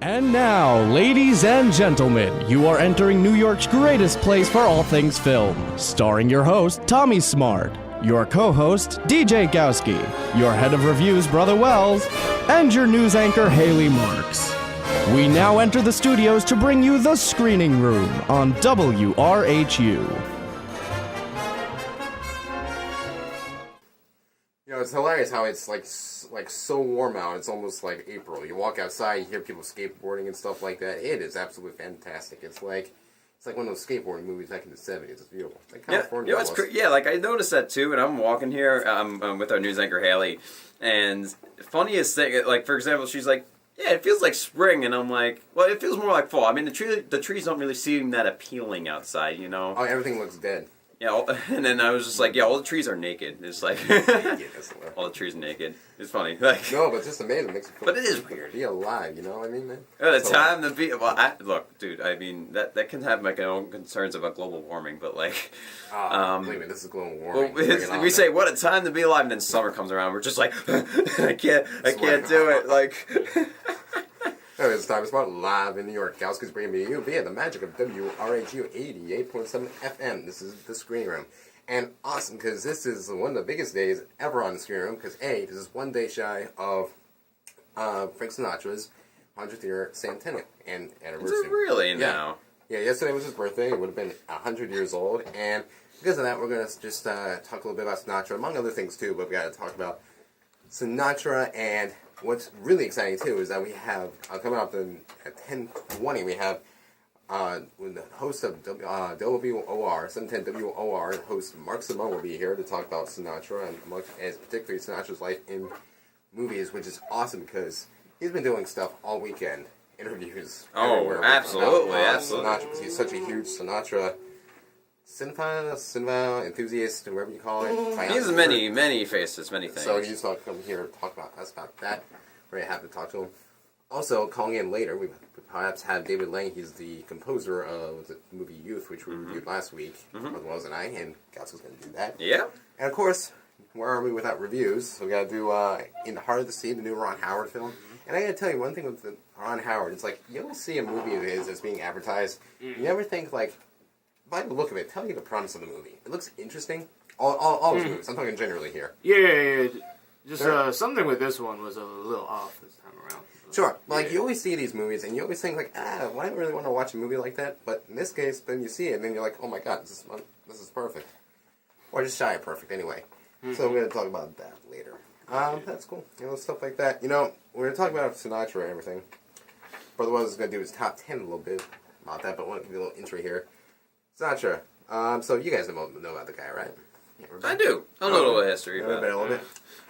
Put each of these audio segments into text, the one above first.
And now, ladies and gentlemen, you are entering New York's greatest place for all things film. Starring your host, Tommy Smart, your co-host, DJ Gowski, your head of reviews, Brother Wells, and your news anchor, Haley Marks. We now enter the studios to bring you The Screening Room on WRHU. You know, it's hilarious how it's like so warm out. It's almost like April. You walk outside, you hear people skateboarding and stuff like that. It is absolutely fantastic. It's like one of those skateboarding movies back in the 70s. It's beautiful. Like California. Yeah, like I noticed that too. And I'm walking here with our news anchor Haley, and funniest thing, like for example, she's like, "Yeah, it feels like spring," and I'm like, "Well, it feels more like fall." I mean, the trees don't really seem that appealing outside, you know. Oh, everything looks dead. Yeah, and then I was just like, yeah, all the trees are naked. It's like, all the trees are naked. It's funny. Like, no, but it's just amazing. It makes you feel, but it is weird. Be alive, you know what I mean, man? The time to be, well, look, dude, I mean, that can have my own concerns about global warming, but like, believe me, this is global warming. Well, we say, what a time to be alive, and then summer comes around, we're just like, I can't do it, like. It's time to spot live in New York. Gowski's bringing me to you via the magic of WRHU 88.7 FM. This is the Screening Room. And awesome, because this is one of the biggest days ever on the Screening Room, because A, this is one day shy of Frank Sinatra's 100th year centennial and anniversary. Is it really now? Yeah, yesterday was his birthday. It would have been 100 years old. And because of that, we're going to just talk a little bit about Sinatra, among other things too, but we got to talk about Sinatra. And what's really exciting too is that we have coming up at 10:20 we have the host of WOR 710 WOR host Mark Simone will be here to talk about Sinatra and particularly Sinatra's life in movies, which is awesome because he's been doing stuff all weekend, interviews. Oh, absolutely. Sinatra, because he's such a huge Sinatra cinema enthusiast, or whatever you call it. He has many faces, many things. So he's not come here to talk about us about that. We're very happy to talk to him. Also, calling in later, we perhaps have David Lang. He's the composer of the movie Youth, which we reviewed last week, as well as and Gowski's going to do that. Yeah. And of course, where are we without reviews? So we got to do In the Heart of the Sea, the new Ron Howard film. And I got to tell you one thing with Ron Howard. It's like, you don't see a movie of his that's being advertised. You never think, like, by the look of it, tell you the premise of the movie. It looks interesting. All his movies. I'm talking generally here. Yeah. Just something with this one was a little off this time around. Sure. Like, you always see these movies, and you always think, like, why do I really want to watch a movie like that? But in this case, then you see it, and then you're like, oh my god, this is perfect. Or just shy of perfect, anyway. So we're going to talk about that later. That's cool. You know, stuff like that. You know, we're going to talk about Sinatra and everything. Brother Wells is going to do his top 10 a little bit about that, but I want to give you a little intro here. Sinatra. So you guys know about the guy, right? Yeah, I do. I know a little history about it. A little bit.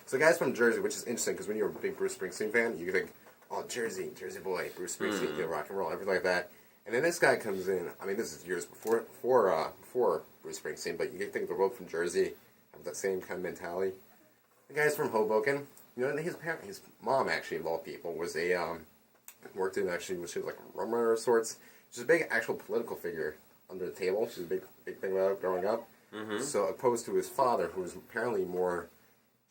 So the guy's from Jersey, which is interesting because when you're a big Bruce Springsteen fan, you think, oh, Jersey boy, Bruce Springsteen, rock and roll, everything like that. And then this guy comes in. I mean, this is years before Bruce Springsteen, but you think the world from Jersey have that same kind of mentality. The guy's from Hoboken. You know, his mom, actually, of all people, was worked in, she was like a rummer of sorts. She's a big actual political figure under the table. She's a big thing about it growing up. So opposed to his father, who was apparently more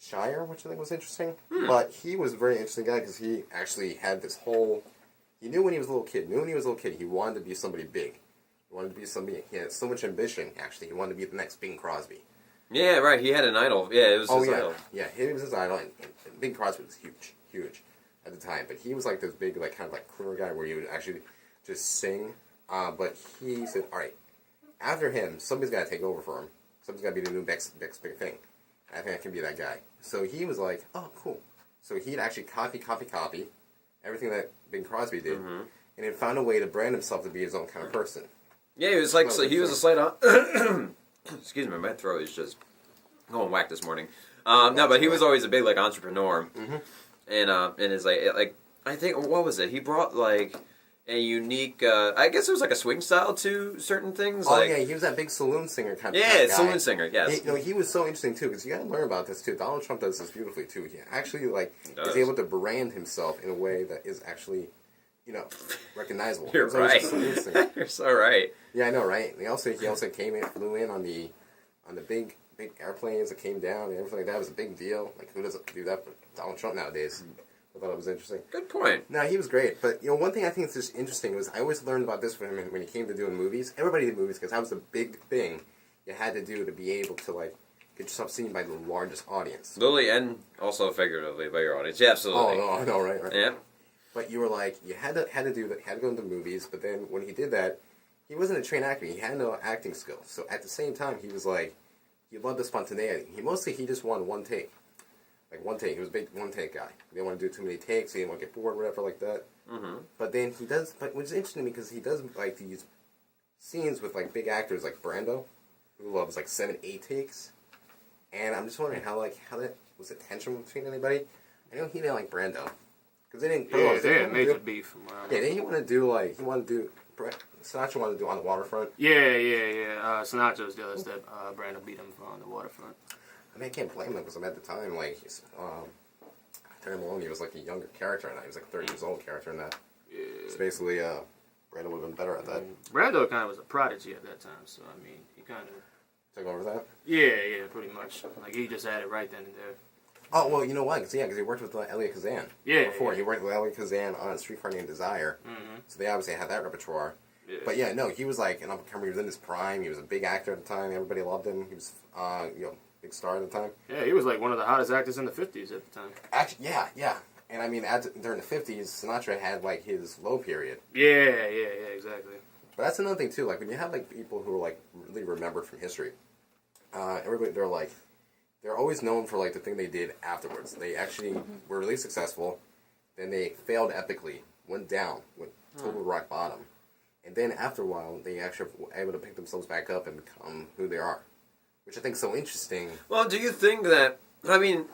shyer, which I think was interesting. But he was a very interesting guy because he actually had this whole... He knew when he was a little kid. He wanted to be somebody big. He wanted to be somebody... He had so much ambition, actually. He wanted to be the next Bing Crosby. Yeah, right. He had an idol. Yeah, it was his idol. Yeah, he was his idol. And Bing Crosby was huge at the time. But he was like this big, like kind of like crooner guy where he would actually just sing. But he said, all right, after him, somebody's got to take over for him. Somebody's got to be the new next big thing. I think I can be that guy. So he was like, oh, cool. So he'd actually copy everything that Bing Crosby did, and he found a way to brand himself to be his own kind of person. Yeah, he was like, so he was a slight... Excuse me, my throat is just going whack this morning. No, but he was always a big, like, entrepreneur. And it's like, I think, what was it? He brought, like... a unique, I guess it was like a swing style to certain things. Oh, yeah, he was that big saloon singer kind of guy. Saloon singer, yes. He was so interesting, too, because you got to learn about this, too. Donald Trump does this beautifully, too. He actually, is able to brand himself in a way that is actually, recognizable. You're right. You're so right. Yeah, I know, right? And he also flew in on the big airplanes that came down and everything like that. It was a big deal. Like, who doesn't do that for Donald Trump nowadays? I thought it was interesting. Good point. No, he was great. But, one thing I think is just interesting was I always learned about this from him when he came to doing movies. Everybody did movies because that was the big thing you had to do to be able to, like, get yourself seen by the largest audience. Literally and also figuratively by your audience. Yeah, absolutely. Oh, no, I know, right? Yeah. But you were like, you had to do that, had to go into movies, but then when he did that, he wasn't a trained actor. He had no acting skills. So at the same time, he was like, he loved the spontaneity. He just wanted one take. Like one take. He was a big one take guy. He didn't want to do too many takes. He didn't want to get bored, whatever like that. Mm-hmm. But then he does, which is interesting to me because he does like these scenes with like big actors like Brando, who loves like 7, 8 takes. And I'm just wondering how that was a tension between anybody. I know he didn't like Brando because they didn't. Yeah, they had major beef. From yeah, didn't he want to do Sinatra wanted to do On the Waterfront. Yeah. Sinatra was the other step. Brandon beat him on the waterfront. I mean, I can't blame him because at the time, like, Terry Maloney was like a younger character in that. He was like a 30 years old character in that. Yeah. So basically, Brando would have been better at that. Brando kind of was a prodigy at that time, so I mean, he kind of Took over that? Yeah, pretty much. Like, he just had it right then and there. Oh, well, you know why? Because he worked with Elliot Kazan. Yeah. Before. He worked with Elliot Kazan on Streetcar Named Desire. Mm-hmm. So they obviously had that repertoire. Yeah. But yeah, no, he was like an up-and-comer. He was in his prime. He was a big actor at the time. Everybody loved him. He was, big star at the time. Yeah, he was like one of the hottest actors in the 50s at the time. Actually, yeah. And I mean, during the 50s, Sinatra had like his low period. Yeah, exactly. But that's another thing too. Like when you have like people who are like really remembered from history, everybody they're always known for like the thing they did afterwards. They actually were really successful, then they failed epically, went down, went total rock bottom, and then after a while they actually were able to pick themselves back up and become who they are, which I think is so interesting. Well, do you think that? I mean,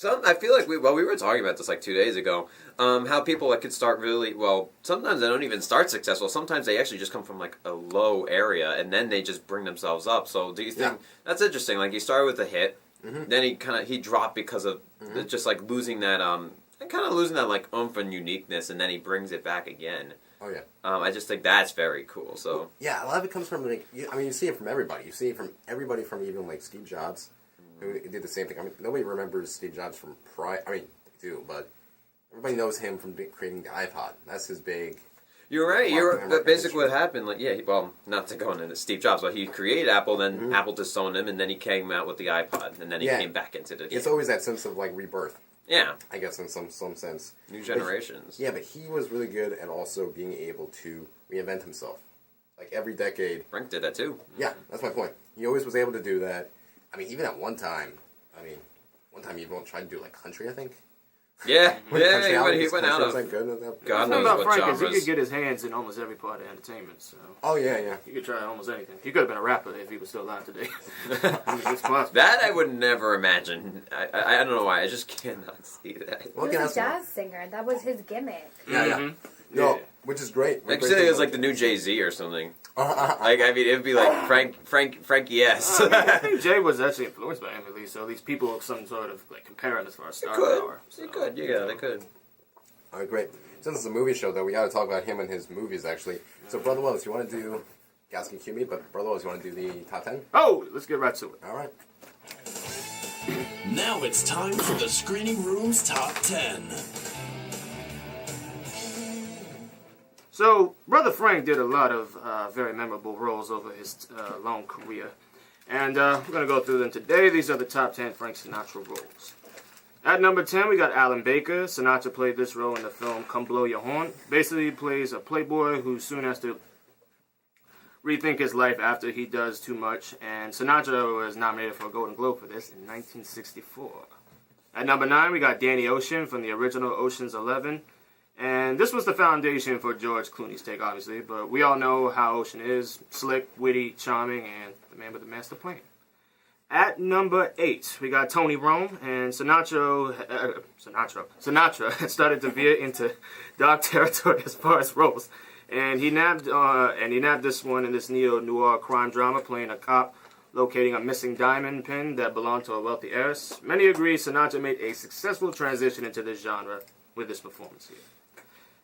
I feel like we were talking about this like 2 days ago. How people like could start really well. Sometimes they don't even start successful. Sometimes they actually just come from like a low area and then they just bring themselves up. So do you think that's interesting? Like he started with a hit, then he dropped because of just like losing that like oomph and uniqueness, and then he brings it back again. Oh yeah. I just think that's very cool. So yeah, a lot of it comes from like you see it from everybody. You see it from everybody, from even like Steve Jobs, who did the same thing. I mean, nobody remembers Steve Jobs from prior. I mean, they do, but everybody knows him from creating the iPod. That's his big. You're right. But basically what happened, like, not to go into Steve Jobs, but he created Apple, then Apple disowned him, and then he came out with the iPod, and then he came back into the game. It's always that sense of like rebirth. Yeah. I guess in some sense. New generations. But he was really good at also being able to reinvent himself. Like every decade. Frank did that too. Yeah, that's my point. He always was able to do that. I mean, even at one time he even tried to do like country, I think. Yeah, he went out of. Like good God The thing knows about what Frank genres. is he could get his hands in almost every part of entertainment. So. Oh yeah. He could try almost anything. He could have been a rapper if he was still alive today. I mean, it's possible. That I would never imagine. I don't know why. I just cannot see that. He was a jazz singer. That was his gimmick. Yeah. No, which is great. Like say it was like the new Jay-Z or something. Like I mean, it'd be like Frankie S. I think Jay was actually influenced by Emily, so these people have some sort of like comparing as far as star power. So, They could. All right, great. Since it's a movie show, though, we got to talk about him and his movies, actually. So, Brother Wells, you want to do... Guys can cue me, but Brother Wells, you want to do the top 10? Oh, let's get right to it. All right. Now it's time for the Screening Room's Top 10. So, Brother Frank did a lot of very memorable roles over his long career. And we're going to go through them today. These are the top 10 Frank Sinatra roles. At number 10, we got Alan Baker. Sinatra played this role in the film Come Blow Your Horn. Basically, he plays a playboy who soon has to rethink his life after he does too much. And Sinatra was nominated for a Golden Globe for this in 1964. At number 9, we got Danny Ocean from the original Ocean's 11. And this was the foundation for George Clooney's take, obviously. But we all know how Ocean is. Slick, witty, charming, and the man with the master plan. At number 8, we got Tony Rome, and Sinatra had started to veer into dark territory as far as roles, and he nabbed this one in this neo-noir crime drama, playing a cop locating a missing diamond pin that belonged to a wealthy heiress. Many agree Sinatra made a successful transition into this genre with this performance here.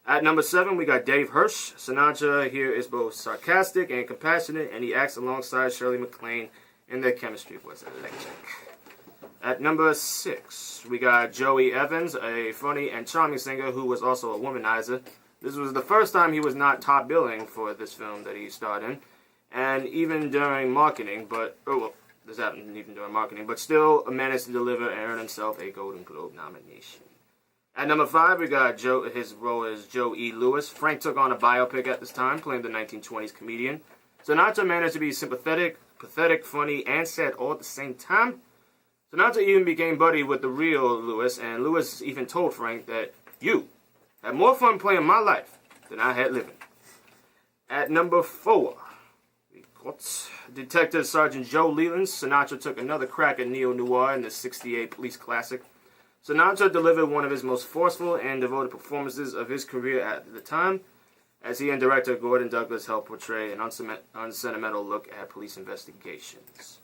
At number 7, we got Dave Hirsch. Sinatra here is both sarcastic and compassionate, and he acts alongside Shirley MacLaine. And their chemistry was electric. At number 6, we got Joey Evans, a funny and charming singer who was also a womanizer. This was the first time he was not top billing for this film that he starred in, and even during marketing, this happened even during marketing, but still managed to deliver and earn himself a Golden Globe nomination. At number 5, we got his role as Joe E. Lewis. Frank took on a biopic at this time, playing the 1920s comedian. Sinatra managed to be sympathetic, pathetic, funny, and sad all at the same time. Sinatra even became buddy with the real Lewis, and Lewis even told Frank that, "You had more fun playing my life than I had living." At number 4, we got Detective Sergeant Joe Leland. Sinatra took another crack at neo-noir in the '68 police classic. Sinatra delivered one of his most forceful and devoted performances of his career at the time, as he and director Gordon Douglas helped portray an unsentimental look at police investigations.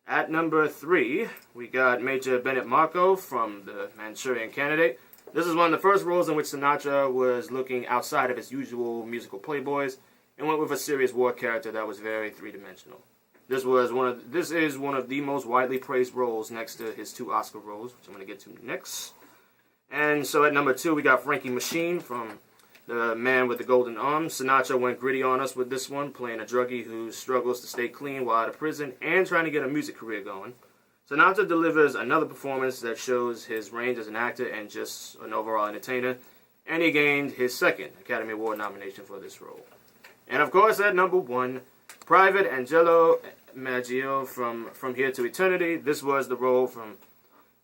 At number 3, we got Major Bennett Marco from The Manchurian Candidate. This is one of the first roles in which Sinatra was looking outside of his usual musical playboys and went with a serious war character that was very three-dimensional. This is one of the most widely praised roles next to his 2 Oscar roles, which I'm going to get to next. And so at number 2, we got Frankie Machine from The Man with the Golden Arm. Sinatra went gritty on us with this one, playing a druggie who struggles to stay clean while out of prison and trying to get a music career going. Sinatra delivers another performance that shows his range as an actor and just an overall entertainer, and he gained his 2nd Academy Award nomination for this role. And of course, at number 1, Private Angelo Maggio from Here to Eternity. This was the role from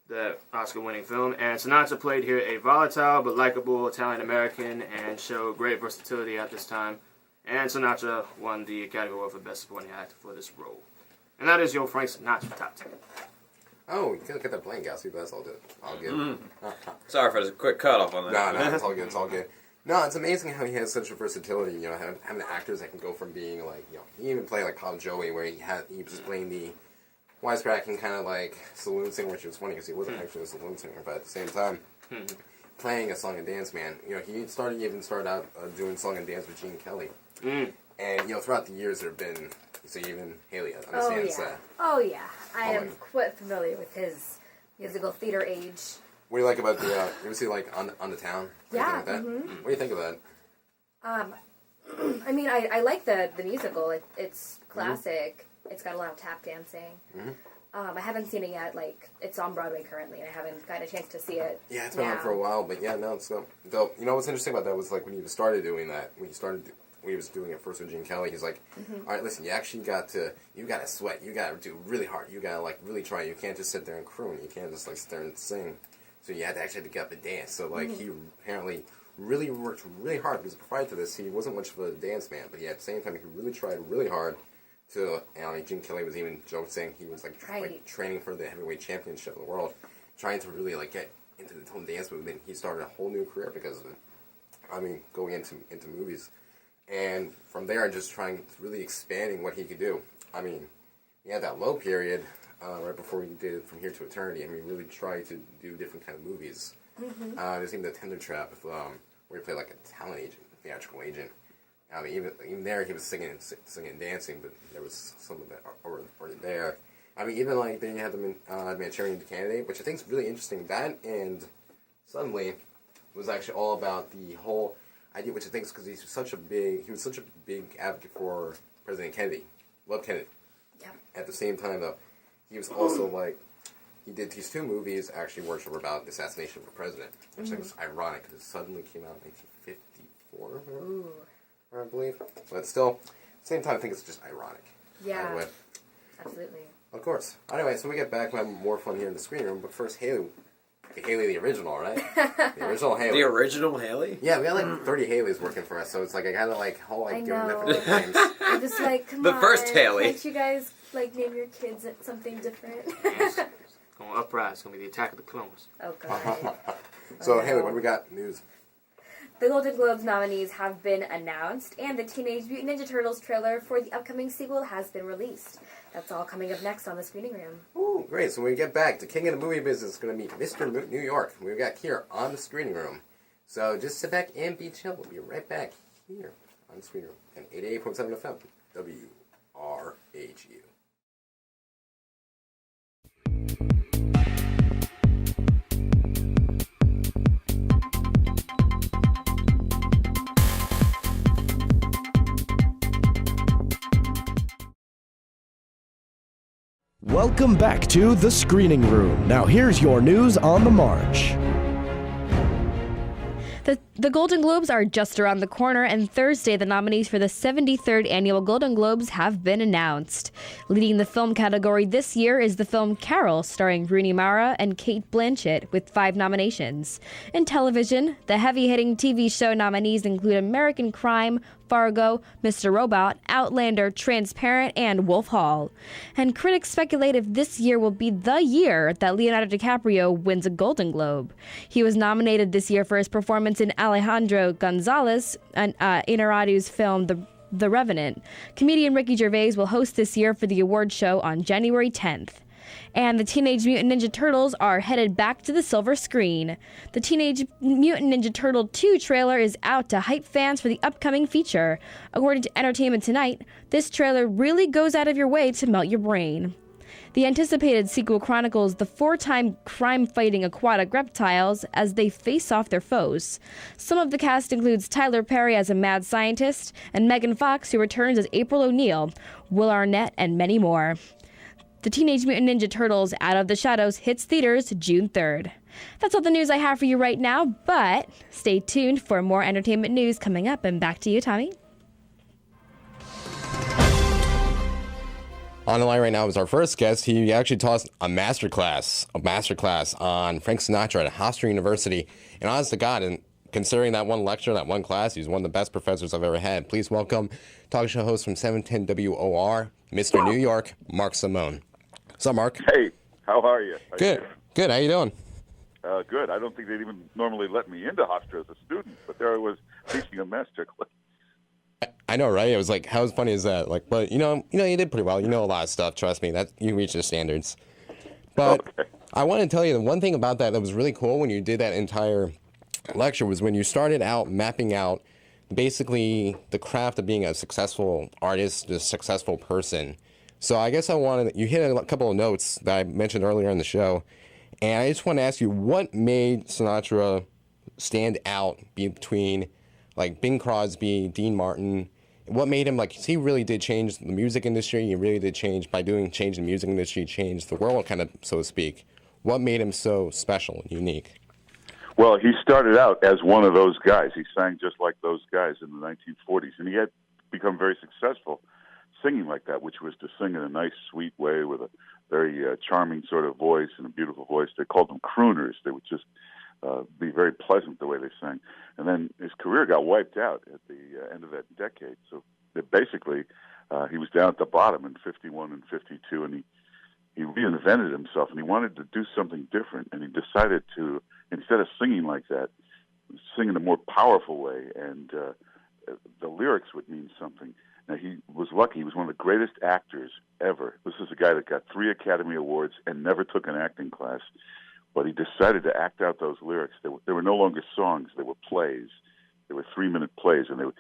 the Oscar-winning film, and Sinatra played here a volatile but likable Italian-American and showed great versatility at this time, and Sinatra won the Academy Award for Best Supporting Actor for this role. And that is your Frank Sinatra top 10. Oh, you can get that blank, Gowski, but that's all good. All good. Sorry for the quick cutoff on that. No, it's all good. It's all good. No, it's amazing how he has such a versatility. You know, having actors that can go from being like, you know, he even played like Cop Joey, where he was playing the wisecracking kind of like saloon singer, which was funny because he wasn't actually a saloon singer, but at the same time, playing a song and dance man. You know, he started out doing song and dance with Gene Kelly, and you know, throughout the years there have been, so even Haley understands that. Oh yeah, I am quite familiar with his musical theater age. What do you like about the? You ever see like on the Town? Yeah. Like that? What do you think of that? I mean, I like the musical. It's classic. It's got a lot of tap dancing. I haven't seen it yet. Like, it's on Broadway currently, and I haven't got a chance to see it. Yeah, it's been on for a while, but yeah, no. So, though, you know what's interesting about that was like when he started doing that. When he was doing it first with Gene Kelly, he's like, all right, listen, you actually got to sweat. You got to do really hard. You got to like really try. You can't just sit there and croon. You can't just like sit there and sing. So you had to actually get up and dance. So like he apparently really worked really hard because prior to this he wasn't much of a dance man, but at the same time he really tried really hard to. Gene Kelly was even joking he was like training for the heavyweight championship of the world, trying to really like get into the whole dance movement. He started a whole new career because of it. I mean, going into movies, and from there just trying to really expanding what he could do. I mean, he had that low period. Right before he did From Here to Eternity, I mean, really tried to do different kind of movies. There's even The Tender Trap, where he played like a talent agent, a theatrical agent. I mean, even there he was singing and dancing, but there was some of that already there. I mean, even like then you had the Manchurian Candidate, which I think is really interesting. That and Suddenly was actually all about the whole idea, which I think is because he was such a big advocate for President Kennedy. Loved Kennedy. Yeah. At the same time, though, he was also like, he did these 2 movies actually were about the assassination of the president, which I think was ironic because it suddenly came out in 1954, I believe. But still, at the same time, I think it's just ironic. Yeah, anyway. Absolutely. Of course. Anyway, so we get back, we have more fun here in the screen room, but first, Haley the original, right? The original Haley. The original Haley? Yeah, we got like 30 Haleys working for us, so it's like I gotta like give them different names. I'm just like, come the on. First Haley. Can't you guys like name your kids something different? Going uprise. It's going to be the Attack of the Clones. Oh, God. So, Haley, what do we got? News. The Golden Globes nominees have been announced, and the Teenage Mutant Ninja Turtles trailer for the upcoming sequel has been released. That's all coming up next on the Screening Room. Ooh, great. So when we get back, the king of the movie business is going to meet Mr. New York. We've got here on the Screening Room. So just sit back and be chill. We'll be right back here on the Screening Room at 88.7 FM, WRHU. Welcome back to The Screening Room. Now here's your news on the march. The Golden Globes are just around the corner, and Thursday the nominees for the 73rd Annual Golden Globes have been announced. Leading the film category this year is the film Carol, starring Rooney Mara and Cate Blanchett, with 5 nominations. In television, the heavy-hitting TV show nominees include American Crime, Fargo, Mr. Robot, Outlander, Transparent, and Wolf Hall. And critics speculate if this year will be the year that Leonardo DiCaprio wins a Golden Globe. He was nominated this year for his performance in Alejandro Gonzalez Inarritu's film The Revenant. Comedian Ricky Gervais will host this year for the award show on January 10th. And the Teenage Mutant Ninja Turtles are headed back to the silver screen. The Teenage Mutant Ninja Turtle 2 trailer is out to hype fans for the upcoming feature. According to Entertainment Tonight, this trailer really goes out of your way to melt your brain. The anticipated sequel chronicles the 4-time crime-fighting aquatic reptiles as they face off their foes. Some of the cast includes Tyler Perry as a mad scientist, and Megan Fox, who returns as April O'Neil, Will Arnett, and many more. The Teenage Mutant Ninja Turtles Out of the Shadows hits theaters June 3rd. That's all the news I have for you right now, but stay tuned for more entertainment news coming up, and back to you, Tommy. On the line right now is our first guest. He actually taught us a masterclass on Frank Sinatra at Hofstra University. And honest to God, and considering that one lecture, that one class, he's one of the best professors I've ever had. Please welcome talk show host from 710 WOR, Mr. New York, Mark Simone. What's up, Mark? Hey, how are you? Good. Good. How you doing? Good. I don't think they'd even normally let me into Hofstra as a student, but there I was teaching a master class. I know, right? It was like, how funny is that? Like, but you did pretty well. You know a lot of stuff. Trust me, that you reached the standards. But okay. I want to tell you the one thing about that was really cool when you did that entire lecture was when you started out mapping out basically the craft of being a successful artist, a successful person. So I guess you hit a couple of notes that I mentioned earlier in the show, and I just want to ask you, what made Sinatra stand out between like Bing Crosby, Dean Martin? What made him, he really did change the music industry. He really did change, change the music industry, change the world, kind of, so to speak. What made him so special and unique? Well, he started out as one of those guys. He sang just like those guys in the 1940s, and he had become very successful singing like that, which was to sing in a nice, sweet way with a very charming sort of voice and a beautiful voice. They called them crooners. They would just be very pleasant the way they sang. And then his career got wiped out at the end of that decade. So basically, he was down at the bottom in 51 and 52, and he reinvented himself, and he wanted to do something different. And he decided to, instead of singing like that, sing in a more powerful way, and the lyrics would mean something. Now, he was lucky. He was one of the greatest actors ever. This is a guy that got 3 Academy Awards and never took an acting class. But he decided to act out those lyrics. They were no longer songs; they were plays. They were 3-minute plays, and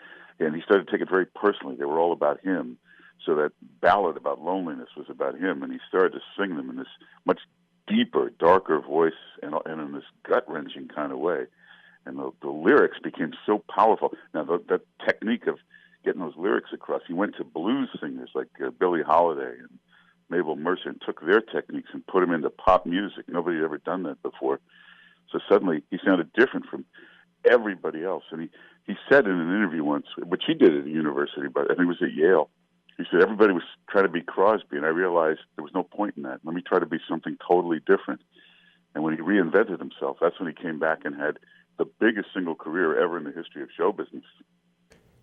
he started to take it very personally. They were all about him. So that ballad about loneliness was about him, and he started to sing them in this much deeper, darker voice, and in this gut-wrenching kind of way. And the lyrics became so powerful. Now, the technique of getting those lyrics across, he went to blues singers like Billie Holiday and Mabel Mercer and took their techniques and put them into pop music. Nobody had ever done that before. So suddenly he sounded different from everybody else. And he said in an interview once, which he did at a university, but I think it was at Yale, he said, everybody was trying to be Crosby, and I realized there was no point in that. Let me try to be something totally different. And when he reinvented himself, that's when he came back and had the biggest single career ever in the history of show business.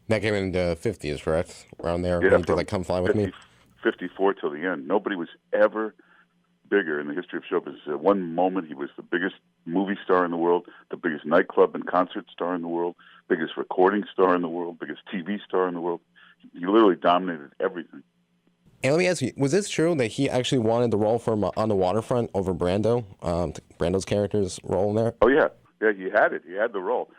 That came in the 50s, correct? Around there, yeah, when he did Come Fly With Me? 54 till the end. Nobody was ever bigger in the history of show business. At one moment, he was the biggest movie star in the world, the biggest nightclub and concert star in the world, biggest recording star in the world, biggest TV star in the world. He literally dominated everything. And let me ask you, was this true that he actually wanted the role from On the Waterfront over Brando, Brando's character's role in there? Oh, yeah. Yeah, he had it. He had the role.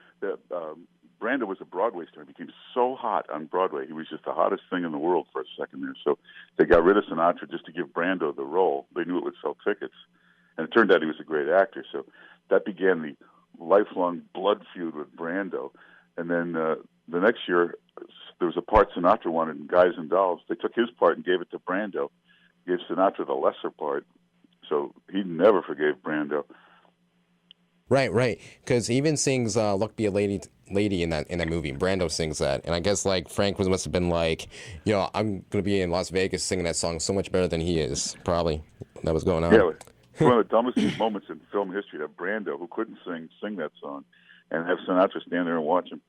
Brando was a Broadway star. He became so hot on Broadway. He was just the hottest thing in the world for a second there. So they got rid of Sinatra just to give Brando the role. They knew it would sell tickets. And it turned out he was a great actor. So that began the lifelong blood feud with Brando. And then the next year, there was a part Sinatra wanted in Guys and Dolls. They took his part and gave it to Brando. gave Sinatra the lesser part, so he never forgave Brando. Right. Because he even sings "Luck Be a Lady" in that movie. Brando sings that, and I guess like Frank must have been like, I'm gonna be in Las Vegas singing that song so much better than he is. Probably that was going on. Yeah, it's one of the dumbest moments in film history to have Brando, who couldn't sing that song, and have Sinatra stand there and watch him.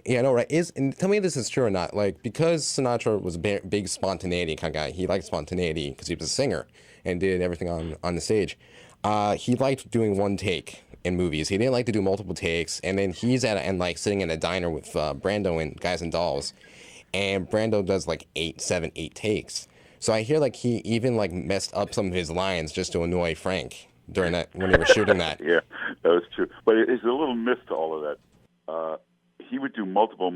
Yeah, I know, right? And tell me if this is true or not. Like, because Sinatra was a big spontaneity kind of guy, he liked spontaneity because he was a singer and did everything on the stage. He liked doing one take in movies. He didn't like to do multiple takes. And then he's like sitting in a diner with Brando and Guys and Dolls, and Brando does like 8 takes. So I hear like he even like messed up some of his lines just to annoy Frank during that when they were shooting that. Yeah, that was true. But it's a little myth to all of that. He would do multiple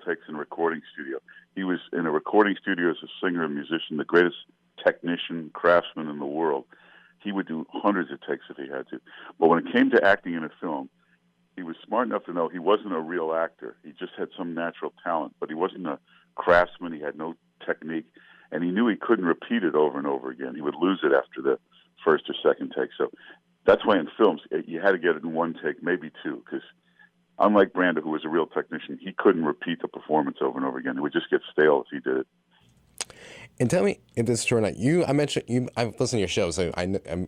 takes in a recording studio. He was in a recording studio as a singer and musician, the greatest technician, craftsman in the world. He would do hundreds of takes if he had to. But when it came to acting in a film, he was smart enough to know he wasn't a real actor. He just had some natural talent, but he wasn't a craftsman. He had no technique, and he knew he couldn't repeat it over and over again. He would lose it after the first or second take. So that's why in films, you had to get it in one take, maybe two, because unlike Brando, who was a real technician, he couldn't repeat the performance over and over again. It would just get stale if he did it. And tell me if this is true or not. I've listened to your show, so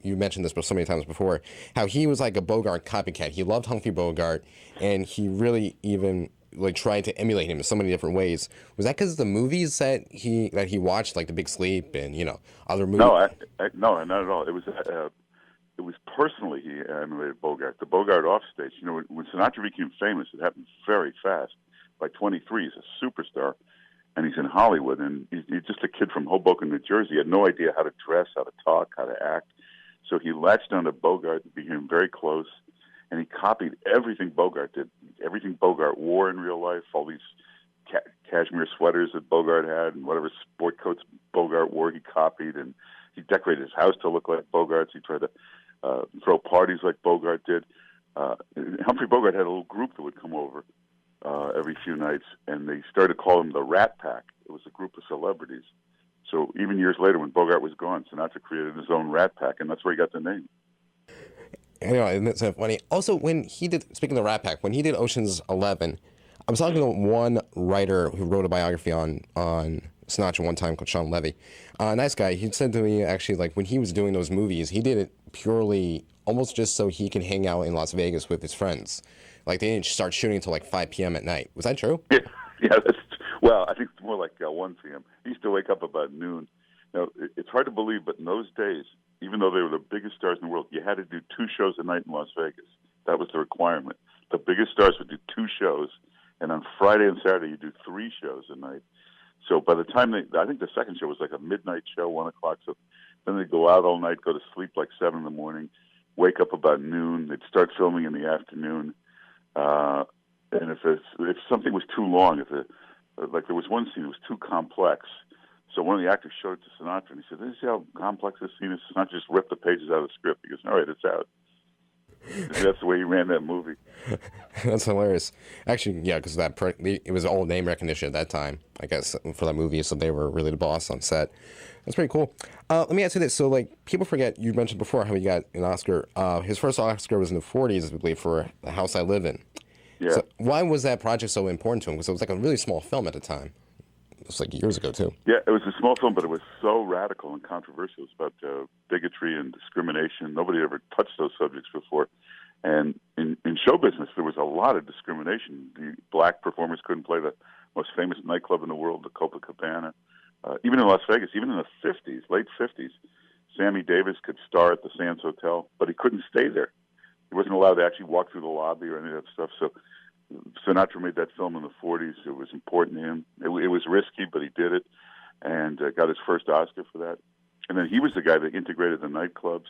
you mentioned this so many times before, how he was like a Bogart copycat. He loved Humphrey Bogart, and he really even like tried to emulate him in so many different ways. Was that because of the movies that he watched, like The Big Sleep and other movies? No, not at all. It was personally he emulated Bogart. The Bogart offstage. When Sinatra became famous, it happened very fast. By 23, he's a superstar, and he's in Hollywood, and he's just a kid from Hoboken, New Jersey. He had no idea how to dress, how to talk, how to act. So he latched onto Bogart and became very close, and he copied everything Bogart did, everything Bogart wore in real life, all these cashmere sweaters that Bogart had, and whatever sport coats Bogart wore, he copied, and he decorated his house to look like Bogart's. He tried to throw parties like Bogart did. Humphrey Bogart had a little group that would come over every few nights, and they started calling him the Rat Pack. It was a group of celebrities. So even years later, when Bogart was gone, Sinatra created his own Rat Pack, and that's where he got the name. Anyway, and that's so funny. Also, speaking of the Rat Pack, when he did Ocean's 11, I was talking to one writer who wrote a biography on Sinatra one time called Sean Levy. Nice guy. He said to me, actually, like when he was doing those movies, he did it purely almost just so he could hang out in Las Vegas with his friends. Like they didn't start shooting until like 5 p.m. at night. Was that true? Yeah, well, I think it's more like 1 p.m. He used to wake up about noon. Now, it's hard to believe, but in those days, even though they were the biggest stars in the world, you had to do 2 shows a night in Las Vegas. That was the requirement. The biggest stars would do 2 shows, and on Friday and Saturday you do 3 shows a night. So by the time I think the second show was like a midnight show, 1 o'clock. So then they'd go out all night, go to sleep like 7 in the morning, wake up about noon. They'd start filming in the afternoon. And if something was too long, like there was one scene that was too complex, so one of the actors showed it to Sinatra, and he said, "This is how complex this scene is." Sinatra just ripped the pages out of the script. He goes, "All right, it's out." That's the way he ran that movie. That's hilarious. Actually, yeah, because it was all name recognition at that time, I guess, for that movie, so they were really the boss on set. That's pretty cool. Let me ask you this. So, like, people forget, you mentioned before how he got an Oscar. His first Oscar was in the 40s, I believe, for The House I Live In. Yeah. So why was that project so important to him? Because it was like a really small film at the time. It was like years ago, too. Yeah, it was a small film, but it was so radical and controversial. It was about bigotry and discrimination. Nobody had ever touched those subjects before. And in show business, there was a lot of discrimination. The black performers couldn't play the most famous nightclub in the world, the Copacabana. Even in Las Vegas, even in the 50s, late 50s, Sammy Davis could star at the Sands Hotel, but he couldn't stay there. He wasn't allowed to actually walk through the lobby or any of that stuff. So Sinatra made that film in the 40s. It was important to him. It was risky, but he did it, and got his first Oscar for that. And then he was the guy that integrated the nightclubs,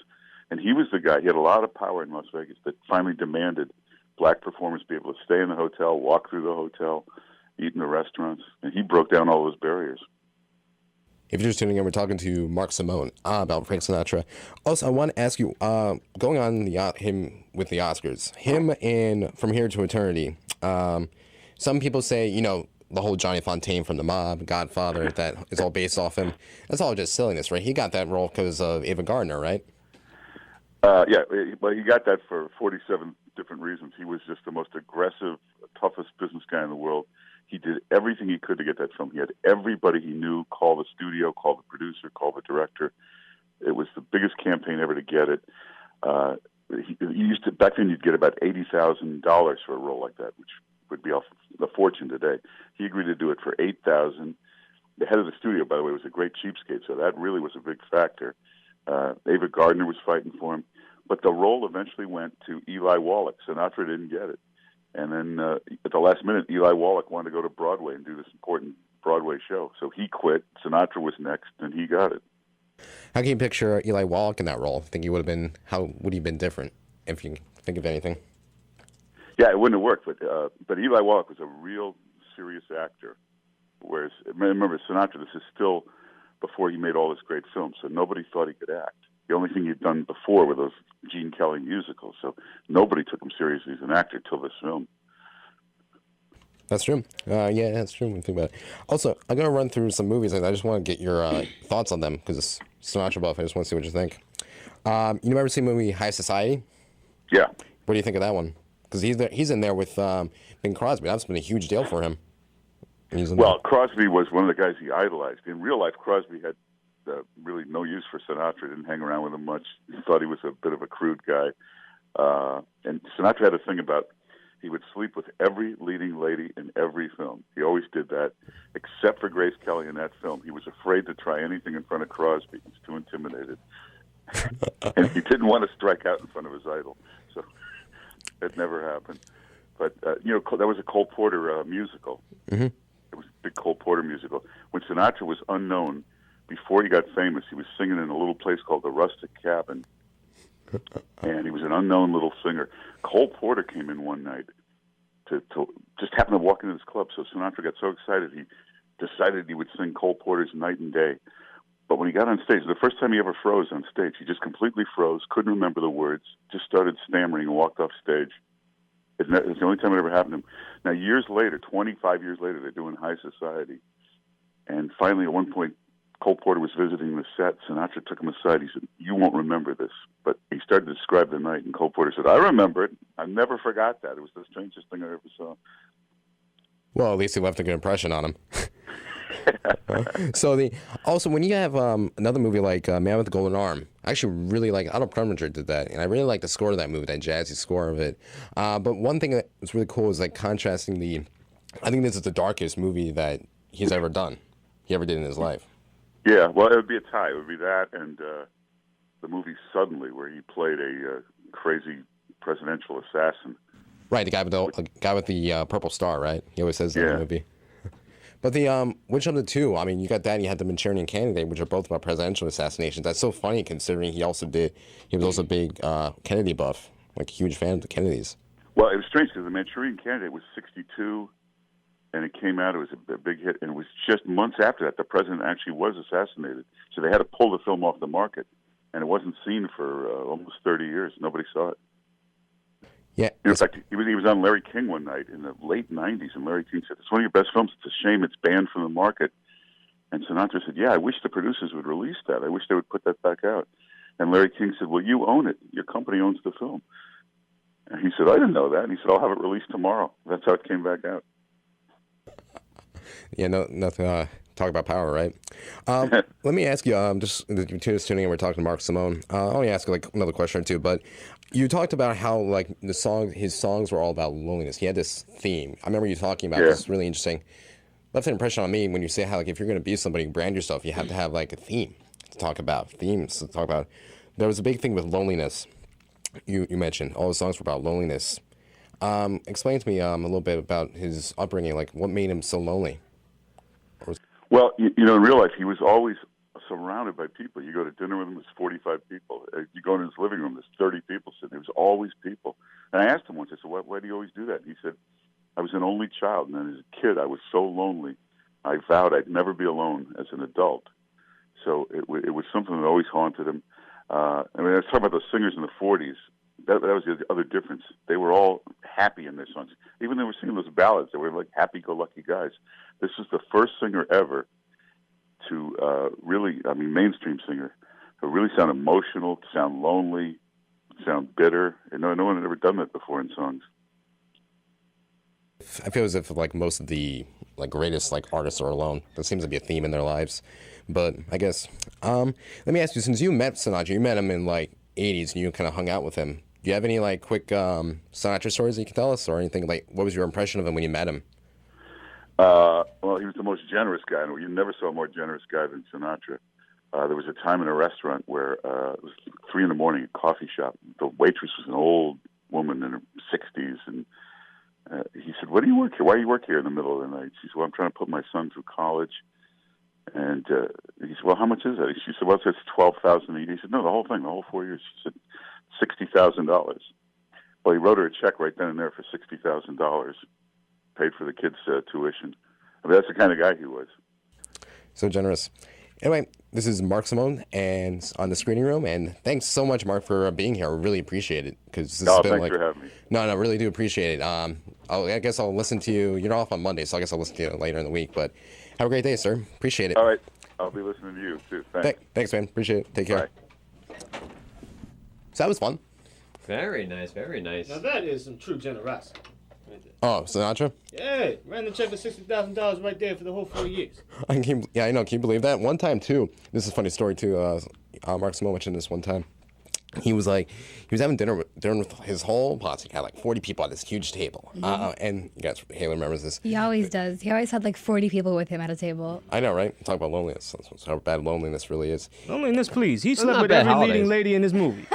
and he was the guy. He had a lot of power in Las Vegas that finally demanded black performers be able to stay in the hotel, walk through the hotel, eat in the restaurants, and he broke down all those barriers. If you're just tuning in, we're talking to Mark Simone about Frank Sinatra. Also, I want to ask you, going on him with the Oscars, him in From Here to Eternity, some people say, the whole Johnny Fontaine from The Mob, Godfather, that is all based off him. That's all just silliness, right? He got that role because of Ava Gardner, right? Yeah, but he got that for 47 different reasons. He was just the most aggressive, toughest business guy in the world. He did everything he could to get that film. He had everybody he knew call the studio, call the producer, call the director. It was the biggest campaign ever to get it. He used to, back then you'd get about $80,000 for a role like that, which would be off the fortune today. He agreed to do it for $8,000. The head of the studio, by the way, was a great cheapskate, so that really was a big factor. Ava Gardner was fighting for him, but the role eventually went to Eli Wallach. Sinatra didn't get it, and then at the last minute, Eli Wallach wanted to go to Broadway and do this important Broadway show, so he quit. Sinatra was next, and he got it. How can you picture Eli Wallach in that role? Think he would have been? How would he have been different? If you think of anything. Yeah, it wouldn't have worked, but Eli Wallach was a real serious actor. Whereas, remember, Sinatra, this is still before he made all his great films, so nobody thought he could act. The only thing he'd done before were those Gene Kelly musicals, so nobody took him seriously as an actor till this film. That's true. Yeah, that's true when you think about it. Also, I'm going to run through some movies, and I just want to get your thoughts on them, because it's Sinatra buff. I just want to see what you think. You ever seen the movie High Society? Yeah. What do you think of that one? Because he's in there with Bing Crosby. That's been a huge deal for him. Well, Crosby was one of the guys he idolized. In real life, Crosby had really no use for Sinatra. Didn't hang around with him much. He thought he was a bit of a crude guy. And Sinatra had a thing about he would sleep with every leading lady in every film. He always did that, except for Grace Kelly in that film. He was afraid to try anything in front of Crosby. He was too intimidated. And he didn't want to strike out in front of his idol. So it never happened. But, that was a Cole Porter musical. Mm-hmm. It was a big Cole Porter musical. When Sinatra was unknown, before he got famous, he was singing in a little place called the Rustic Cabin. And he was an unknown little singer. Cole Porter came in one night to just happened to walk into this club. So Sinatra got so excited, he decided he would sing Cole Porter's Night and Day. But when he got on stage, the first time he ever froze on stage, he just completely froze, couldn't remember the words, just started stammering and walked off stage. It's the only time it ever happened to him. Now, years later, 25 years later, they're doing High Society. And finally, at one point, Cole Porter was visiting the set. Sinatra took him aside. He said, "You won't remember this." But he started to describe the night, and Cole Porter said, "I remember it. I never forgot that. It was the strangest thing I ever saw." Well, at least he left a good impression on him. Also, when you have another movie like Man with the Golden Arm, I actually really like, Otto Preminger did that, and I really like the score of that movie, that jazzy score of it. But one thing that was really cool is like contrasting I think this is the darkest movie that he's ever done, he ever did in his life. Yeah, well, it would be a tie. It would be that and the movie Suddenly, where he played a crazy presidential assassin. Right, the guy with the purple star, right? He always says that in the movie. But which of the two? I mean, you got that and you had The Manchurian Candidate, which are both about presidential assassinations. That's so funny considering he was also a big Kennedy buff, like a huge fan of the Kennedys. Well, it was strange because The Manchurian Candidate was 1962, and it came out, it was a big hit, and it was just months after that the president actually was assassinated. So they had to pull the film off the market, and it wasn't seen for almost 30 years. Nobody saw it. Yeah. In fact, he was on Larry King one night in the late 90s, and Larry King said, "It's one of your best films. It's a shame it's banned from the market." And Sinatra said, "Yeah, I wish the producers would release that. I wish they would put that back out." And Larry King said, "Well, you own it. Your company owns the film." And he said, "I didn't know that." And he said, "I'll have it released tomorrow." That's how it came back out. Yeah, nothing. Talk about power, right? Let me ask you, just tuning in, we're talking to Mark Simone. I'll only ask you like another question or two, but you talked about how like his songs were all about loneliness. He had this theme. I remember you talking about this. Really interesting. Left an impression on me when you say how like if you're going to be somebody, brand yourself, you have to have like a theme to talk about. Themes to talk about. There was a big thing with loneliness. You mentioned all the songs were about loneliness. Explain to me a little bit about his upbringing. Like what made him so lonely? Well, in real life, he was always surrounded by people. You go to dinner with him, there's 45 people. You go in his living room, there's 30 people sitting there. There's always people. And I asked him once, I said, why do you always do that? And he said, I was an only child, and then as a kid, I was so lonely, I vowed I'd never be alone as an adult. So it was something that always haunted him. I was talking about those singers in the 40s. that was the other difference. They were all happy in their songs. Even they were singing those ballads, they were like happy-go-lucky guys. This was the first singer ever to mainstream singer, who really sound emotional, sound lonely, sound bitter. And no one had ever done that before in songs. I feel as if like most of the greatest artists are alone. There seems to be a theme in their lives. But I guess let me ask you, since you met Sinatra, you met him in 80s and you kind of hung out with him. Do you have any quick Sinatra stories that you can tell us, or anything what was your impression of him when you met him? Well, he was the most generous guy. You never saw a more generous guy than Sinatra. There was a time in a restaurant where it was 3 a.m, a coffee shop. The waitress was an old woman in her 60s, and he said, "What do you work here? Why do you work here in the middle of the night?" She said, "Well, I'm trying to put my son through college." And he said, "Well, how much is that?" She said, "Well, it's $12,000 a year." He said, "No, the whole thing, the whole 4 years." She said, $60,000. Well, he wrote her a check right then and there for $60,000, paid for the kids' tuition. I mean, that's the kind of guy he was. So generous. Anyway, this is Mark Simone and on the Screening Room, and thanks so much, Mark, for being here. I really appreciate it. Cause this has been thanks for having me. No, really do appreciate it. I guess I'll listen to you. You're off on Monday, so I guess I'll listen to you later in the week. But have a great day, sir. Appreciate it. All right. I'll be listening to you, too. Thanks. Thanks, man. Appreciate it. Take care. Bye. So that was fun. Very nice, very nice. Now that is some true generosity. Oh, Sinatra? Yeah, ran the check for $60,000 right there for the whole 4 years. I know. Can you believe that? One time, too, this is a funny story, too. Mark Simone mentioned this one time. He was having dinner with his whole posse. He had 40 people at this huge table. And you guys, Haley remembers this. He always does. He always had 40 people with him at a table. I know, right? Talk about loneliness. That's how bad loneliness really is. Loneliness, please. He slept with every leading lady in this movie.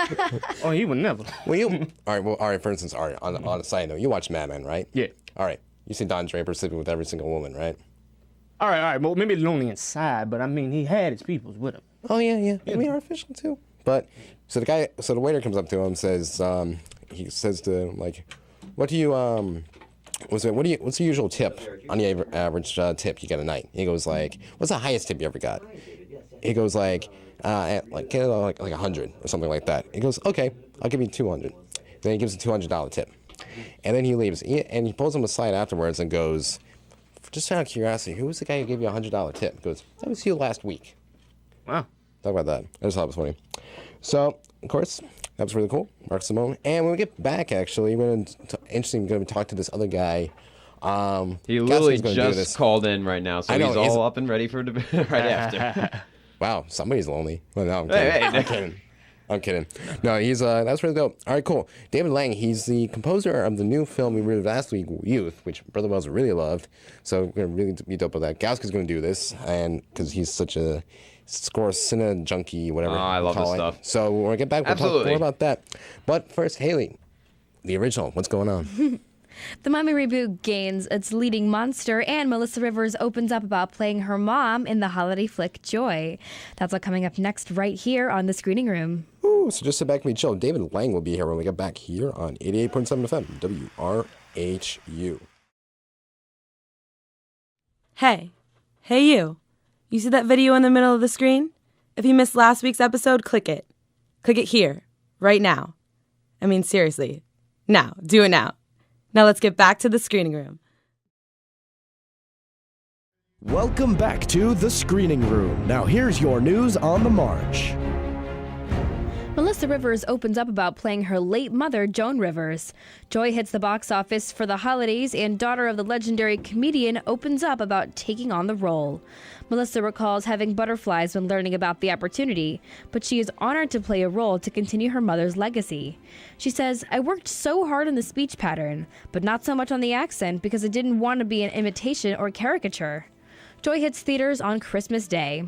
Oh, he would never. Well, all right. For instance, on a side note, you watch Mad Men, right? Yeah. All right. You see Don Draper sleeping with every single woman, right? All right. Well, maybe lonely inside, but I mean, he had his peoples with him. Oh yeah. I mean, artificial too. But so the waiter comes up to him and says, he says to what do you what's the usual tip on the average tip you get a night? He goes what's the highest tip you ever got? He goes like 100 or something like that. He goes, okay, I'll give you 200. Then he gives a $200 tip, and then he leaves. And he pulls him aside afterwards and goes, just out of curiosity, who was the guy who gave you a $100 tip? He goes, that was you last week. Wow. Talk about that. I just thought it was funny. So, of course, that was really cool. Mark Simone. And when we get back, actually, we're going to talk to this other guy. He literally just called in right now, so he's all up and ready for right after. Wow, somebody's lonely. Well, no, I'm kidding. I'm kidding. No, he's that's really dope. All right, cool. David Lang, he's the composer of the new film we reviewed last week, Youth, which Brother Wells really loved. So we're going to really be dope with that. Gauski's going to do this, and because he's such a score cine junkie, whatever. Oh, I love this stuff. So when we get back, we'll talk more about that. But first, Haley, the original, what's going on? The Mummy reboot gains its leading monster, and Melissa Rivers opens up about playing her mom in the holiday flick Joy. That's all coming up next right here on The Screening Room. Ooh, so just sit back and be chill. David Lang will be here when we get back here on 88.7 FM, WRHU. Hey you. You see that video in the middle of the screen? If you missed last week's episode, click it. Click it here, right now. I mean, seriously. Now, do it now. Now let's get back to The Screening Room. Welcome back to The Screening Room. Now here's your news on the march. Melissa Rivers opens up about playing her late mother, Joan Rivers. Joy hits the box office for the holidays, and daughter of the legendary comedian opens up about taking on the role. Melissa recalls having butterflies when learning about the opportunity, but she is honored to play a role to continue her mother's legacy. She says, I worked so hard on the speech pattern, but not so much on the accent because I didn't want to be an imitation or caricature. Joy hits theaters on Christmas Day.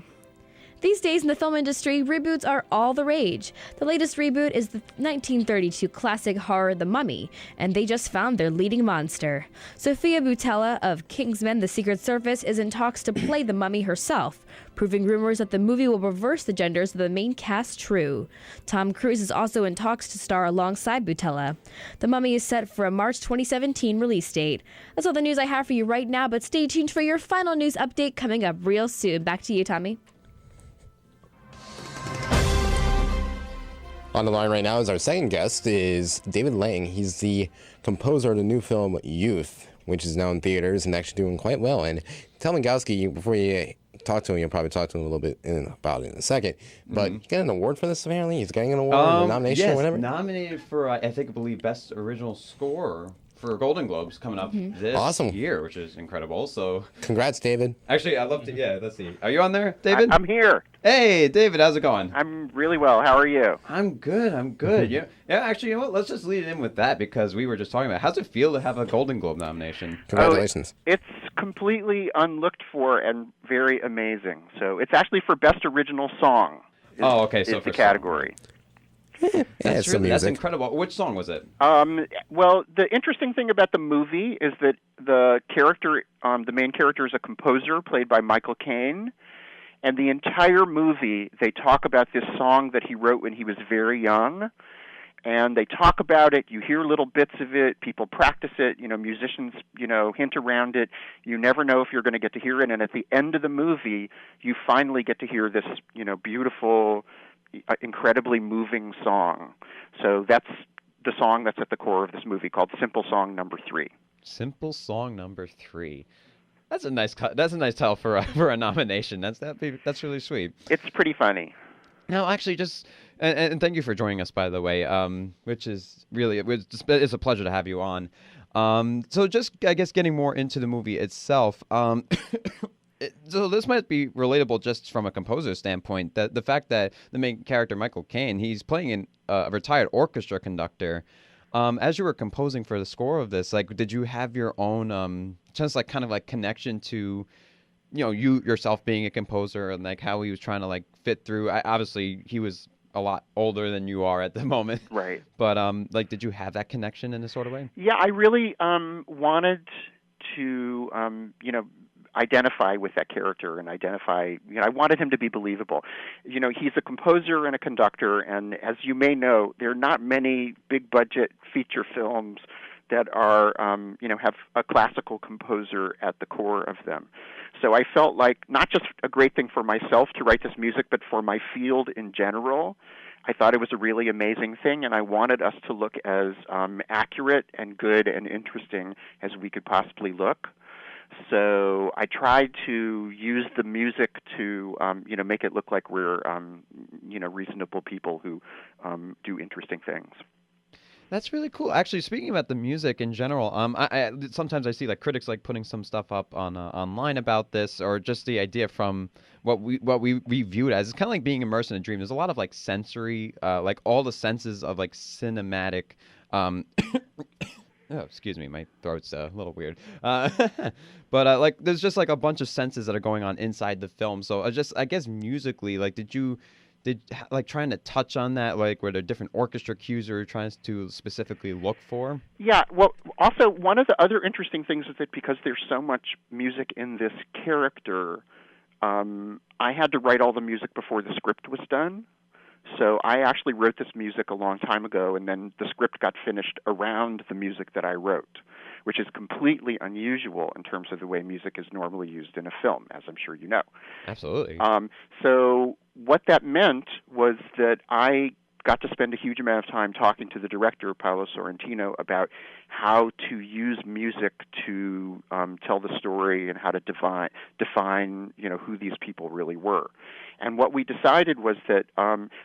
These days in the film industry, reboots are all the rage. The latest reboot is the 1932 classic horror The Mummy, and they just found their leading monster. Sophia Boutella of Kingsman: The Secret Service is in talks to play the Mummy herself, proving rumors that the movie will reverse the genders of the main cast true. Tom Cruise is also in talks to star alongside Boutella. The Mummy is set for a March 2017 release date. That's all the news I have for you right now, but stay tuned for your final news update coming up real soon. Back to you, Tommy. On the line right now is our second guest is David Lang. He's the composer of the new film Youth, which is now in theaters and actually doing quite well. And tell Mingowski, before you talk to him, you'll probably talk to him a little bit about it in a second. But you got an award for this, apparently? He's getting an award, a nomination, or whatever? Yes, nominated for, I believe, Best Original Score for Golden Globes coming up this year, which is incredible. So, congrats, David. Actually, I'd love to. Yeah, let's see. Are you on there, David? I'm here. Hey, David, how's it going? I'm really well. How are you? I'm good. Yeah. Actually, you know what? Let's just lead in with that because we were just talking about how's it feel to have a Golden Globe nomination? Congratulations. It's completely unlooked for and very amazing. So it's actually for Best Original Song. So is for the category. That's incredible. Which song was it? Well, the interesting thing about the movie is that the character, the main character, is a composer played by Michael Caine, and the entire movie they talk about this song that he wrote when he was very young, and they talk about it. You hear little bits of it. People practice it. Musicians, hint around it. You never know if you're going to get to hear it, and at the end of the movie, you finally get to hear this, beautiful, incredibly moving song. So that's the song that's at the core of this movie, called Simple Song Number 3. Simple Song Number 3. That's a nice title for a nomination. That's really sweet. It's pretty funny. No, actually, just and thank you for joining us, by the way. Which is really it's a pleasure to have you on. So just I guess getting more into the movie itself. So this might be relatable just from a composer standpoint. That the fact that the main character, Michael Caine, he's playing a retired orchestra conductor. As you were composing for the score of this, did you have your own kind of connection to, you yourself being a composer and how he was trying to fit through? Obviously, he was a lot older than you are at the moment, right? But did you have that connection in a sort of way? Yeah, I really wanted to identify with that character and I wanted him to be believable. He's a composer and a conductor, and as you may know, there are not many big budget feature films that are, have a classical composer at the core of them. So I felt like not just a great thing for myself to write this music, but for my field in general. I thought it was a really amazing thing, and I wanted us to look as accurate and good and interesting as we could possibly look. So I tried to use the music to, make it look like we're, reasonable people who do interesting things. That's really cool. Actually, speaking about the music in general, I sometimes I see critics putting some stuff up on online about this, or just the idea from what we view it as. It's kind of like being immersed in a dream. There's a lot of sensory, all the senses of cinematic. Oh, excuse me, my throat's a little weird. But there's just a bunch of senses that are going on inside the film. So I guess musically, did trying to touch on that, were there different orchestra cues you were trying to specifically look for? Yeah, well, also one of the other interesting things is that because there's so much music in this character, I had to write all the music before the script was done. So I actually wrote this music a long time ago, and then the script got finished around the music that I wrote, which is completely unusual in terms of the way music is normally used in a film, as I'm sure you know. Absolutely. So what that meant was that I got to spend a huge amount of time talking to the director, Paolo Sorrentino, about how to use music to tell the story and how to define who these people really were. And what we decided was that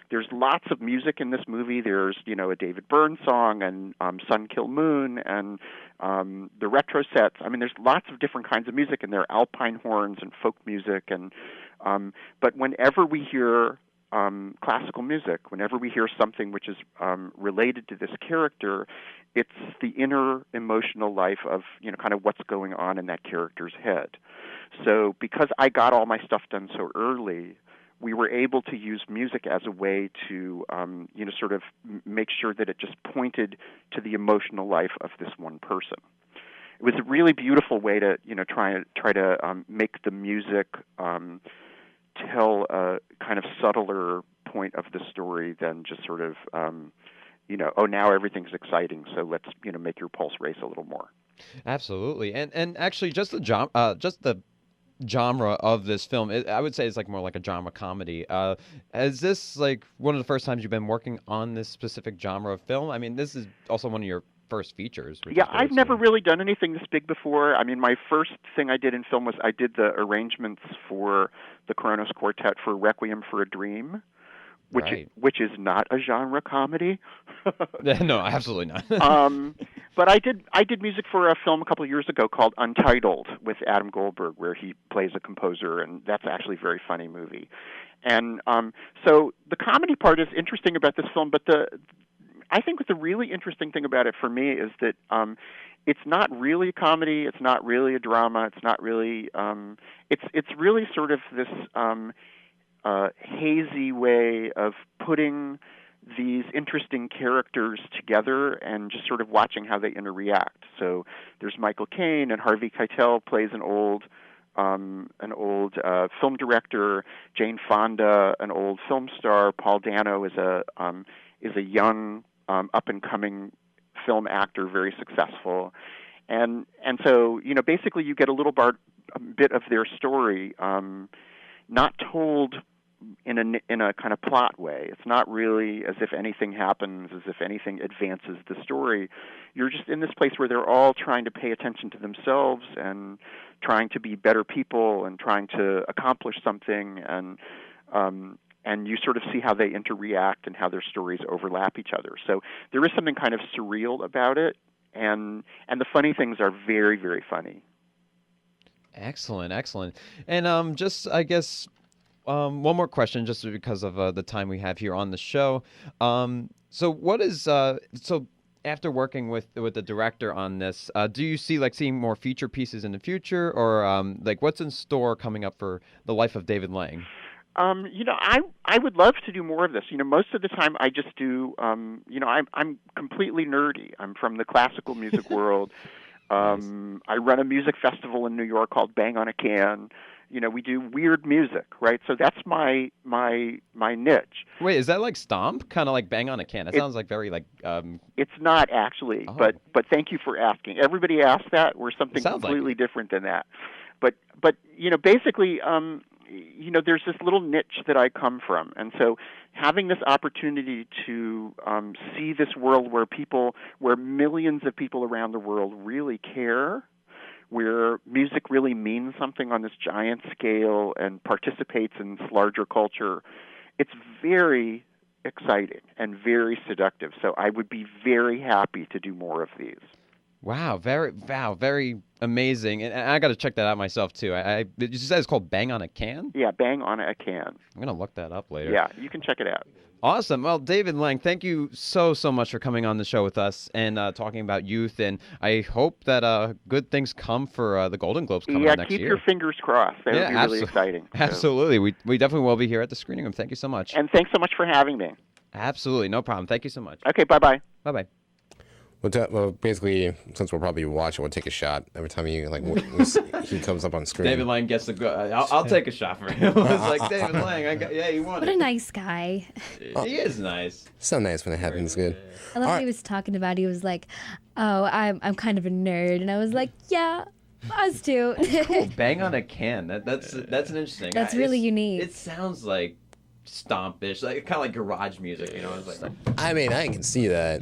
there's lots of music in this movie. There's, a David Byrne song and Sun Kill Moon and the retro sets. I mean, there's lots of different kinds of music, and there are alpine horns and folk music. And but whenever we hear classical music, whenever we hear something which is related to this character, it's the inner emotional life of, kind of what's going on in that character's head. So because I got all my stuff done so early, we were able to use music as a way to, sort of make sure that it just pointed to the emotional life of this one person. It was a really beautiful way to, try to make the music tell a kind of subtler point of the story than just sort of, now everything's exciting, so let's, make your pulse race a little more. Absolutely, and actually, just the genre of this film. I would say it's like more like a drama comedy. Is this like one of the first times you've been working on this specific genre of film? I mean, this is also one of your first features. Yeah, I've never really done anything this big before. I mean, my first thing I did in film was I did the arrangements for the Kronos Quartet for Requiem for a Dream, which is not a genre comedy. No, absolutely not. But I did music for a film a couple of years ago called Untitled with Adam Goldberg, where he plays a composer, and that's actually a very funny movie. And so the comedy part is interesting about this film, but I think the really interesting thing about it for me is that it's not really a comedy, it's not really a drama, it's not really it's really sort of this hazy way of putting these interesting characters together and just sort of watching how they interact. So there's Michael Caine, and Harvey Keitel plays an old film director. Jane Fonda, an old film star. Paul Dano is a young up and coming film actor, very successful. And so basically you get a bit of their story, not told in a kind of plot way. It's not really as if anything happens, as if anything advances the story. You're just in this place where they're all trying to pay attention to themselves and trying to be better people and trying to accomplish something, and you sort of see how they interact and how their stories overlap each other. So there is something kind of surreal about it, and the funny things are very, very funny. Excellent. And just, I guess, one more question, just because of the time we have here on the show. So what is so after working with the director on this, do you see seeing more feature pieces in the future, or what's in store coming up for the life of David Lang? I would love to do more of this. Most of the time I just do. I'm completely nerdy. I'm from the classical music world. Nice. I run a music festival in New York called Bang on a Can. We do weird music, right? So that's my niche. Wait, is that like Stomp? Kind of like Bang on a Can? That sounds like very It's not actually, but thank you for asking. Everybody asks that. We're something completely different than that. But basically, there's this little niche that I come from, and so having this opportunity to see this world where millions of people around the world really care, where music really means something on this giant scale and participates in this larger culture, it's very exciting and very seductive. So I would be very happy to do more of these. Wow, very amazing. And I got to check that out myself, too. Did you say it's called Bang on a Can? Yeah, Bang on a Can. I'm going to look that up later. Yeah, you can check it out. Awesome. Well, David Lang, thank you so much for coming on the show with us and talking about youth. And I hope that good things come for the Golden Globes coming up next year. Yeah, keep your fingers crossed. That would be really exciting. Absolutely. We definitely will be here at the screening room. Thank you so much. And thanks so much for having me. Absolutely. No problem. Thank you so much. Okay, bye-bye. Bye-bye. Well, basically, since we'll probably watch it, we'll take a shot every time he comes up on screen. David Lang gets to go. I'll take a shot for him. It's like, David Lang, you won. What a nice guy. He is nice. So nice when it happens. Good. I love what he was talking about. He was like, "Oh, I'm kind of a nerd," and I was like, "Yeah, us too." Cool. Bang on a Can. That's an interesting. That's really unique. It sounds like stompish, kind of like garage music. It's like. I mean, I can see that.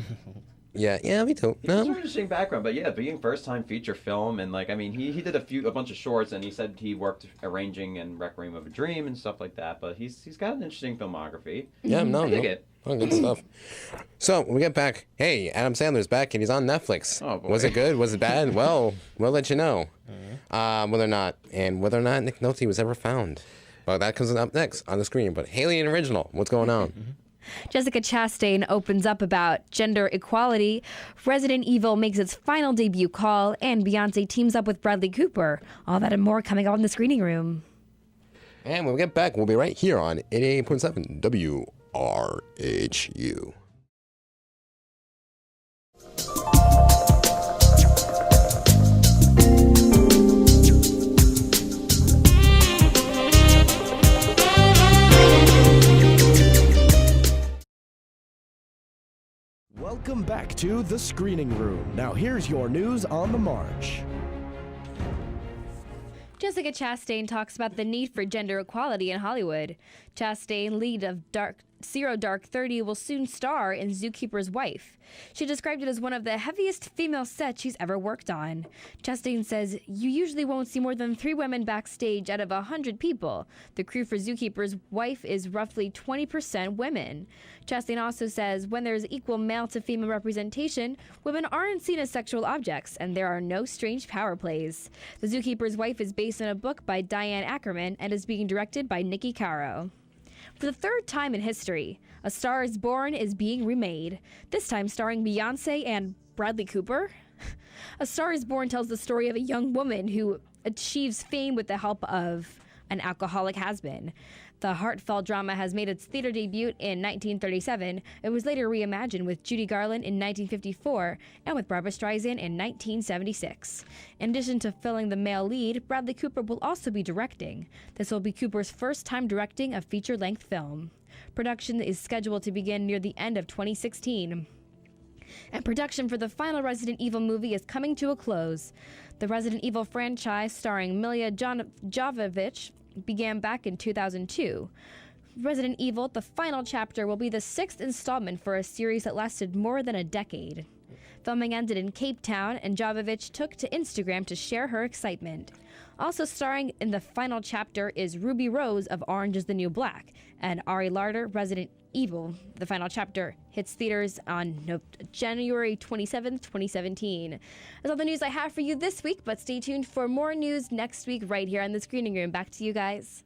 Yeah, me too. He's an interesting background, but being first-time feature film, and he did a bunch of shorts, and he said he worked arranging and Requiem of a Dream and stuff like that. But he's got an interesting filmography. Yeah, I dig it. Oh, good stuff. So when we get back, hey, Adam Sandler's back, and he's on Netflix. Oh boy. Was it good? Was it bad? Well, we'll let you know whether or not Nick Nolte was ever found. Well, that comes up next on the screen. But Haley and Original, what's going on? Jessica Chastain opens up about gender equality. Resident Evil makes its final debut call, and Beyonce teams up with Bradley Cooper. All that and more coming up in the screening room. And when we get back, we'll be right here on 88.7 WRHU. Welcome back to The Screening Room. Now here's your news on the march. Jessica Chastain talks about the need for gender equality in Hollywood. Chastain, lead of Zero Dark 30, will soon star in Zookeeper's Wife. She described it as one of the heaviest female sets she's ever worked on. Chastain says, "You usually won't see more than 3 women backstage out of 100 people. The crew for Zookeeper's Wife is roughly 20% women." Chastain also says, when there's equal male to female representation, women aren't seen as sexual objects, and there are no strange power plays. The Zookeeper's Wife is based on a book by Diane Ackerman and is being directed by Nikki Caro. For the 3rd time in history, A Star is Born is being remade, this time starring Beyoncé and Bradley Cooper. A Star is Born tells the story of a young woman who achieves fame with the help of an alcoholic has-been. The heartfelt drama has made its theater debut in 1937. It was later reimagined with Judy Garland in 1954 and with Barbra Streisand in 1976. In addition to filling the male lead, Bradley Cooper will also be directing. This will be Cooper's first time directing a feature-length film. Production is scheduled to begin near the end of 2016. And production for the final Resident Evil movie is coming to a close. The Resident Evil franchise, starring Milla Jovovich, began back in 2002. Resident Evil, the final chapter, will be the 6th installment for a series that lasted more than a decade. Filming ended in Cape Town, and Jovovich took to Instagram to share her excitement. Also starring in the final chapter is Ruby Rose of Orange is the New Black, and Ari Larder, Resident Evil. The final chapter hits theaters on January 27th, 2017. That's all the news I have for you this week, but stay tuned for more news next week right here on the Screening Room. Back to you guys.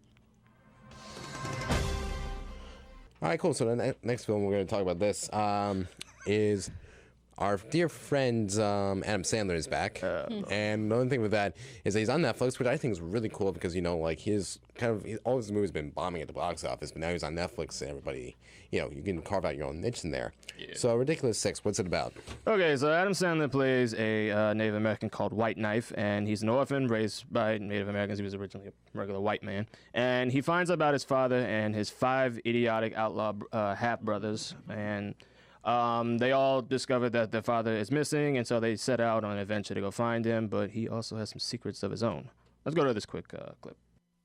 All right, cool. So the next film we're going to talk about this is our dear friend Adam Sandler is back. And the only thing with that is that he's on Netflix, which I think is really cool because, like, all his movies been bombing at the box office, but now he's on Netflix and everybody, you can carve out your own niche in there. Yeah. So Ridiculous Six, what's it about? Okay, so Adam Sandler plays a Native American called White Knife, and he's an orphan raised by Native Americans. He was originally a regular white man. And he finds out about his father and his 5 idiotic outlaw half-brothers, and they all discover that their father is missing, and so they set out on an adventure to go find him, but he also has some secrets of his own. Let's go to this quick clip.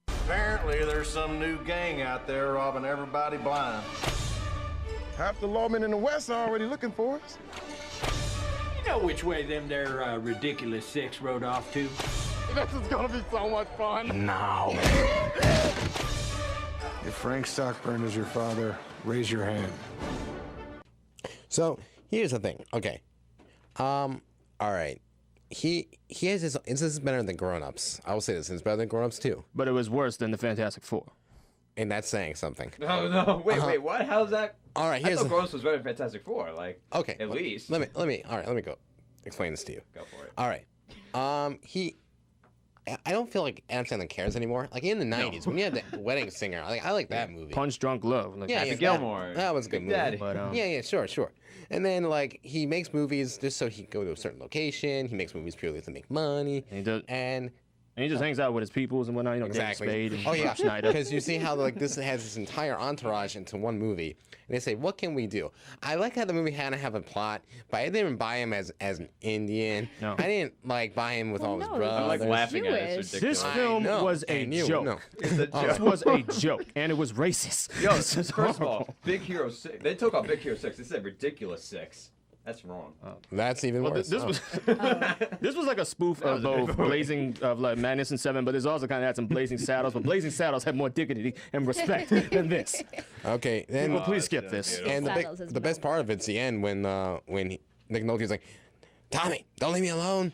Apparently, there's some new gang out there robbing everybody blind. Half the lawmen in the West are already looking for us. You know which way them there ridiculous 6 rode off to? This is gonna be so much fun. Now. If Frank Stockburn is your father, raise your hand. So here's the thing. Okay. All right. He has his. This is better than Grown Ups. I will say this. It's better than Grown Ups too. But it was worse than the Fantastic Four. And that's saying something. No. Wait. What? How's that? All right. I thought Grown Ups was better than Fantastic Four. Like, okay. At least. Let me. All right. Let me go explain this to you. Go for it. All right. I don't feel like Adam Sandler cares anymore. Like in the 90s, when you had the Wedding Singer, I like that movie. Punch Drunk Love. Like Happy Gilmore. That was a good movie. But, yeah, sure. And then, like, he makes movies just so he can go to a certain location. He makes movies purely to make money. And he just hangs out with his peoples and whatnot. Exactly. David Spade and oh, yeah. Schneider. Because you see how, like, this has this entire entourage into one movie. And they say, what can we do? I like how the movie had to have a plot, but I didn't buy him as an Indian. No. I didn't, buy him with all his brothers. I'm, laughing at it. It's ridiculous. This film was a joke. No. This was a joke, and it was racist. Yo, first of all, Big Hero 6. They took out Big Hero 6. They said Ridiculous 6. That's wrong. That's even worse. This was like a spoof of both Madness and Seven, but there's also kind of had some Blazing Saddles, but Blazing Saddles had more dignity and respect than this. Okay, then please skip this. And the best part of it's the end when Nick Nolte's like, Tommy, don't leave me alone.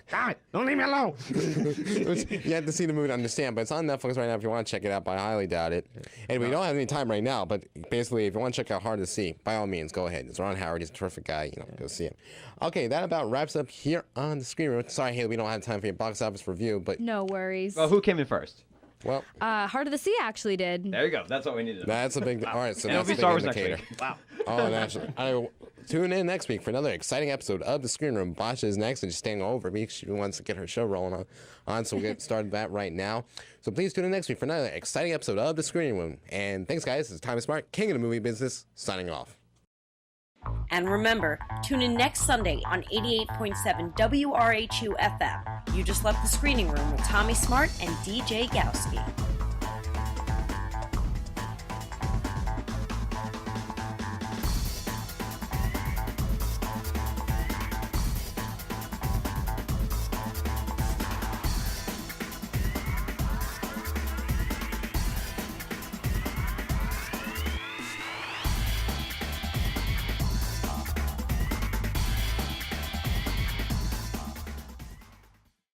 Tommy, don't leave me alone. You have to see the movie to understand, but it's on Netflix right now if you want to check it out, but I highly doubt it. And we don't have any time right now, but basically, if you want to check out Hard to See, by all means, go ahead. It's Ron Howard. He's a terrific guy. Go see him. Okay, that about wraps up here on the Screen Room. Sorry, Haley, we don't have time for your box office review, but... No worries. Well, who came in first? Well, Heart of the Sea actually did. There you go. That's what we needed. That's a big... All right, so that's a big indicator. Wow. Oh, naturally. Tune in next week for another exciting episode of The Screen Room. Basha is next and just staying over me. She wants to get her show rolling on, so we'll get started that right now. So please tune in next week for another exciting episode of The Screen Room. And thanks, guys. This is Tommy Smart, king of the movie business, signing off. And remember, tune in next Sunday on 88.7 WRHU FM. You just left the screening room with Tommy Smart and DJ Gowski.